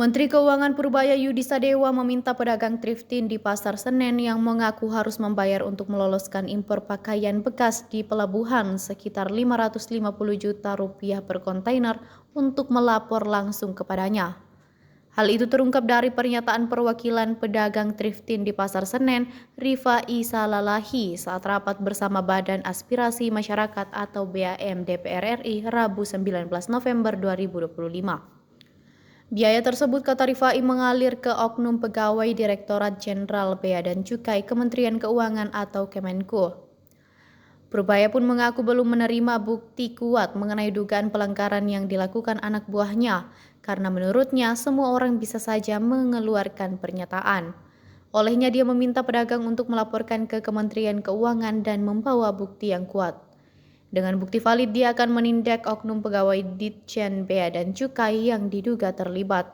Menteri Keuangan Purbaya Yudi Sadewa meminta pedagang thrifting di Pasar Senen yang mengaku harus membayar untuk meloloskan impor pakaian bekas di pelabuhan sekitar 550 juta rupiah per kontainer untuk melapor langsung kepadanya. Hal itu terungkap dari pernyataan perwakilan pedagang thrifting di Pasar Senen, Rifai Salalahi, saat rapat bersama Badan Aspirasi Masyarakat atau BAM DPR RI Rabu 19 November 2025. Biaya tersebut, kata Rifai, mengalir ke oknum pegawai Direktorat Jenderal Bea dan Cukai Kementerian Keuangan atau Kemenko. Purbaya pun mengaku belum menerima bukti kuat mengenai dugaan pelanggaran yang dilakukan anak buahnya, karena menurutnya semua orang bisa saja mengeluarkan pernyataan. Olehnya dia meminta pedagang untuk melaporkan ke Kementerian Keuangan dan membawa bukti yang kuat. Dengan bukti valid, dia akan menindak oknum pegawai Ditjen Bea dan Cukai yang diduga terlibat.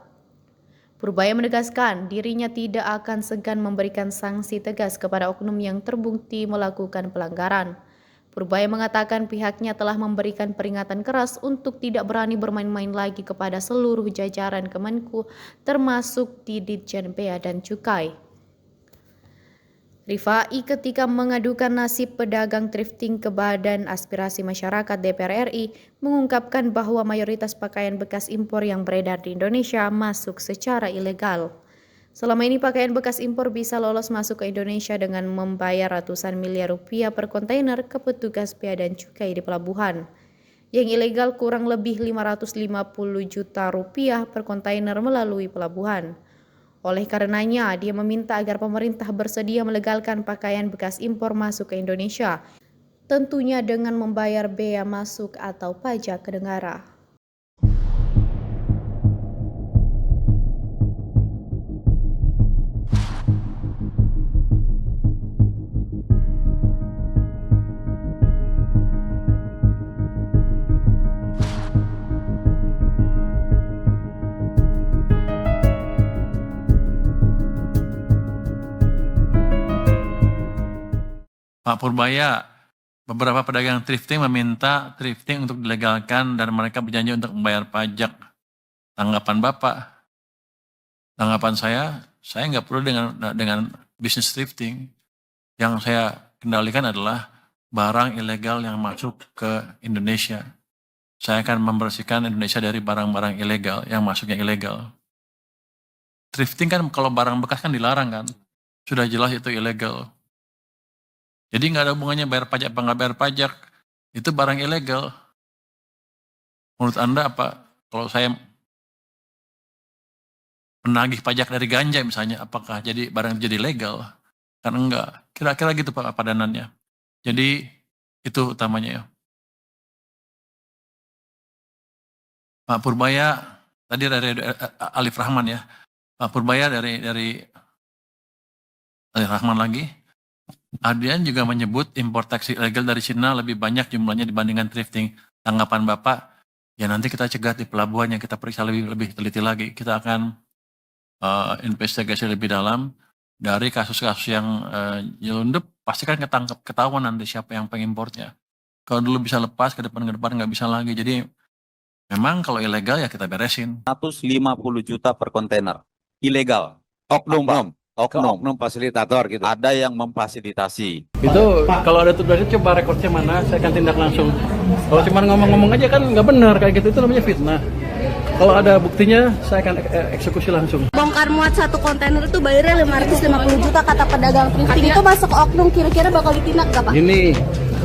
Purbaya menegaskan dirinya tidak akan segan memberikan sanksi tegas kepada oknum yang terbukti melakukan pelanggaran. Purbaya mengatakan pihaknya telah memberikan peringatan keras untuk tidak berani bermain-main lagi kepada seluruh jajaran Kemenku, termasuk di Ditjen Bea dan Cukai. Rifai ketika mengadukan nasib pedagang thrifting ke Badan Aspirasi Masyarakat DPR RI mengungkapkan bahwa mayoritas pakaian bekas impor yang beredar di Indonesia masuk secara ilegal. Selama ini pakaian bekas impor bisa lolos masuk ke Indonesia dengan membayar ratusan miliar rupiah per kontainer ke petugas bea dan cukai di pelabuhan. Yang ilegal kurang lebih 550 juta rupiah per kontainer melalui pelabuhan. Oleh karenanya, dia meminta agar pemerintah bersedia melegalkan pakaian bekas impor masuk ke Indonesia, tentunya dengan membayar bea masuk atau pajak ke negara. Pak Purbaya, beberapa pedagang thrifting meminta thrifting untuk dilegalkan dan mereka berjanji untuk membayar pajak. Tanggapan Bapak? Tanggapan saya nggak perlu dengan bisnis thrifting. Yang saya kendalikan adalah barang ilegal yang masuk ke Indonesia. Saya akan membersihkan Indonesia dari barang-barang ilegal yang masuknya ilegal. Thrifting kan kalau barang bekas kan dilarang kan, sudah jelas itu ilegal. Jadi nggak ada hubungannya bayar pajak apa nggak bayar pajak, itu barang ilegal. Menurut Anda apa, kalau saya menagih pajak dari ganja misalnya, apakah jadi barang jadi legal? Kan enggak, kira-kira gitu Pak padanannya. Jadi itu utamanya ya. Pak Purbaya, tadi dari Alif Rahman ya, Pak Purbaya dari Alif Rahman lagi. Adrian juga menyebut impor taksi ilegal dari Cina lebih banyak jumlahnya dibandingkan thrifting. Tanggapan Bapak, ya nanti kita cegat di pelabuhan yang kita periksa lebih teliti lagi. Kita akan investigasi lebih dalam dari kasus-kasus yang nyelundup, pasti kan ketahuan nanti siapa yang pengimportnya. Kalau dulu bisa lepas, ke depan nggak bisa lagi. Jadi memang kalau ilegal ya kita beresin. 150 juta per kontainer. Ilegal. Oknum fasilitator gitu. Ada yang memfasilitasi. Itu kalau ada tugasnya coba rekornya mana, saya akan tindak langsung. Kalau cuma ngomong-ngomong aja kan nggak benar kayak gitu, itu namanya fitnah. Kalau ada buktinya, saya akan eksekusi langsung. Bongkar muat satu kontainer itu bayarnya 550 juta kata pedagang thrifting. Itu masuk oknum, kira-kira bakal ditindak nggak Pak? Gini,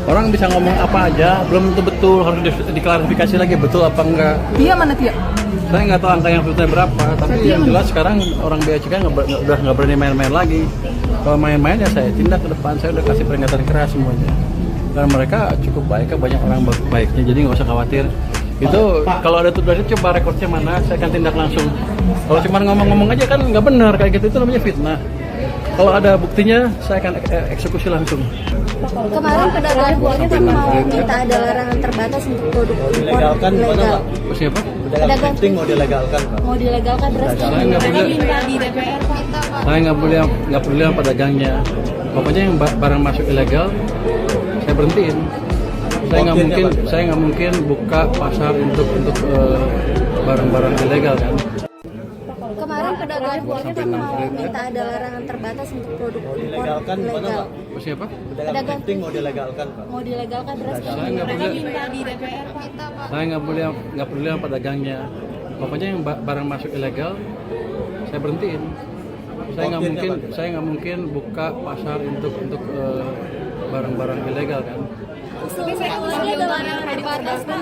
orang bisa ngomong apa aja, belum tentu betul, harus diklarifikasi lagi betul apa enggak. Dia mana Tia? Saya nggak tahu angka yang sebetulnya berapa, tapi yang jelas sekarang orang bea cukai udah nggak berani main-main lagi. Kalau main-main ya saya tindak ke depan, saya udah kasih peringatan keras semuanya. Dan mereka cukup baik, banyak orang baiknya, jadi nggak usah khawatir. Itu kalau ada tugasnya coba rekornya mana, saya akan tindak langsung. Kalau cuma ngomong-ngomong aja kan nggak benar kayak gitu, itu namanya fitnah. Kalau ada buktinya, saya akan eksekusi langsung. Kemarin pedagang buahnya kan mau minta ada larangan terbatas untuk produk impor ilegal. Siapa? Pedagang mau dilegalkan Pak. Mau dilegalkan terus Saya nggak boleh minta di DPR. Saya nggak peduli sama pedagangnya. Pokoknya yang barang masuk ilegal, saya berhentiin. Saya nggak mungkin buka pasar untuk barang-barang ilegal kan. pedagang sampai mau 6 triliun. minta ada larangan terbatas untuk produk impor ilegal. Siapa? Pedagang mau dilegalkan, Pak. Mau dilegalkan beras. Saya nggak Mereka boleh. minta di DPR, Pak. Saya nggak peduli sama pedagangnya. Pokoknya yang barang masuk ilegal, saya berhentiin. Saya nggak mungkin buka pasar untuk barang-barang ilegal kan. Saya ulangi ada larangan terbatas, Pak.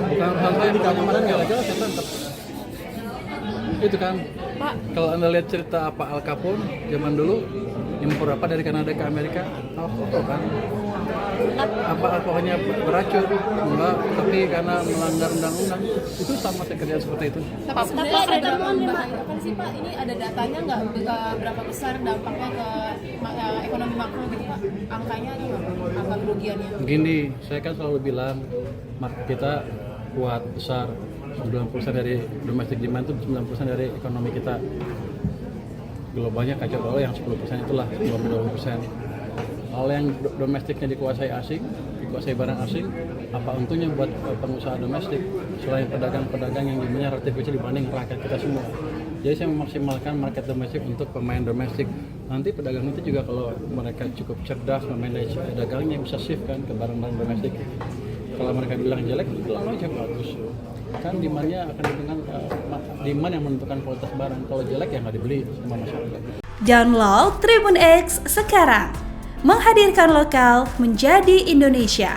Bukan urusan saya, pokoknya mana nggak legal saya tangkap. Itu kan, Pak. Kalau anda lihat cerita apa Al Capone zaman dulu, impor apa dari Kanada ke Amerika, alkohol kan? Apa alkoholnya beracun? Enggak, tapi karena melanggar undang-undang itu sama kerjaan seperti itu. Tapi sebenarnya ada dampak bahaya sih Pak, ini ada datanya nggak berapa besar dampaknya ke ekonomi makro gitu Pak, angkanya aja angka kerugiannya. Begini, saya kan selalu bilang kita kuat besar, 90% dari domestic demand itu 90% dari ekonomi kita. Globalnya kacau balau yang 10% itulah 20%. Kalau yang domestiknya dikuasai asing, dikuasai barang asing, apa untungnya buat pengusaha domestik selain pedagang-pedagang yang jumlahnya relatif kecil dibanding rakyat kita semua. Jadi saya memaksimalkan market domestik untuk pemain domestik. Nanti pedagang itu juga kalau mereka cukup cerdas memanage dagangnya bisa shift kan ke barang-barang domestik. Kalau mereka bilang jelek, bilang aja bagus. Kan demandnya akan dengan demand yang menentukan kualitas barang. Kalau jelek ya nggak dibeli sama masyarakat. Download Tribun X sekarang, menghadirkan lokal menjadi Indonesia.